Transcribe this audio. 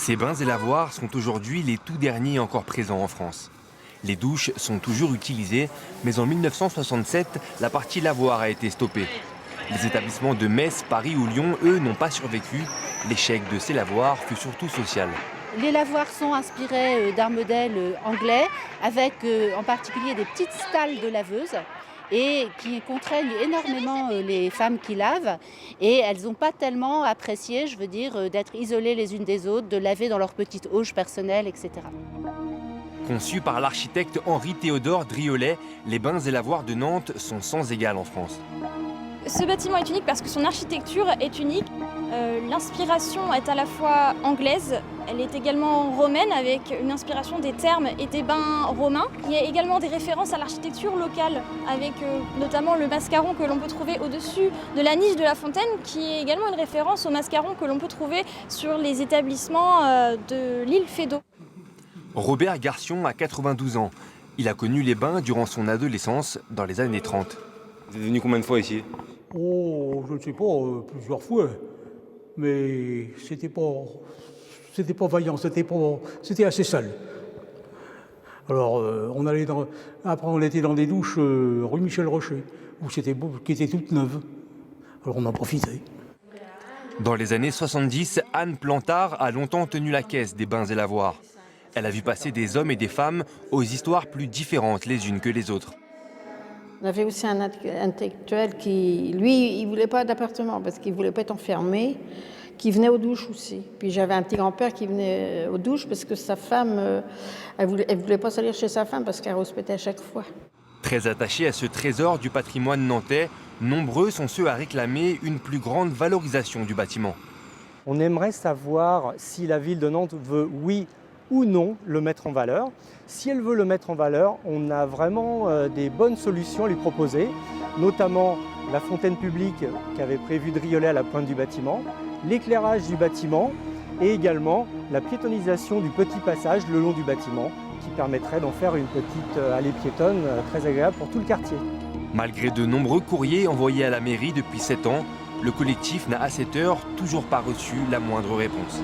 Ces bains et lavoirs sont aujourd'hui les tout derniers encore présents en France. Les douches sont toujours utilisées, mais en 1967, la partie lavoir a été stoppée. Les établissements de Metz, Paris ou Lyon, eux, n'ont pas survécu. L'échec de ces lavoirs fut surtout social. Les lavoirs sont inspirés d'un modèle anglais, avec en particulier des petites stalles de laveuses, et qui contraignent énormément les femmes qui lavent. Et elles n'ont pas tellement apprécié, d'être isolées les unes des autres, de laver dans leur petite auge personnelle, etc. Conçus par l'architecte Henri-Théodore Driolet, les bains et lavoirs de Nantes sont sans égal en France. Ce bâtiment est unique parce que son architecture est unique. L'inspiration est à la fois anglaise, elle est également romaine avec une inspiration des thermes et des bains romains. Il y a également des références à l'architecture locale avec notamment le mascaron que l'on peut trouver au-dessus de la niche de la fontaine qui est également une référence au mascaron que l'on peut trouver sur les établissements de l'île Feydeau. Robert Garcion a 92 ans. Il a connu les bains durant son adolescence dans les années 30. Vous êtes venu combien de fois ici? Oh, je ne sais pas, plusieurs fois. Mais c'était pas vaillant, c'était assez sale. Alors, après on était dans des douches rue Michel Rocher, qui étaient toutes neuves. Alors on en profitait. Dans les années 70, Anne Plantard a longtemps tenu la caisse des bains et lavoirs. Elle a vu passer des hommes et des femmes aux histoires plus différentes les unes que les autres. On avait aussi un intellectuel qui, lui, il ne voulait pas d'appartement parce qu'il ne voulait pas être enfermé, qui venait aux douches aussi. Puis j'avais un petit grand-père qui venait aux douches parce que sa femme, elle voulait pas salir chez sa femme parce qu'elle rouspétait à chaque fois. Très attachés à ce trésor du patrimoine nantais, nombreux sont ceux à réclamer une plus grande valorisation du bâtiment. On aimerait savoir si la ville de Nantes veut, oui ou non, le mettre en valeur. Si elle veut le mettre en valeur, on a vraiment des bonnes solutions à lui proposer, notamment la fontaine publique qu'avait prévu Driolet à la pointe du bâtiment, l'éclairage du bâtiment et également la piétonisation du petit passage le long du bâtiment qui permettrait d'en faire une petite allée piétonne très agréable pour tout le quartier. Malgré de nombreux courriers envoyés à la mairie depuis 7 ans, le collectif n'a à cette heure toujours pas reçu la moindre réponse.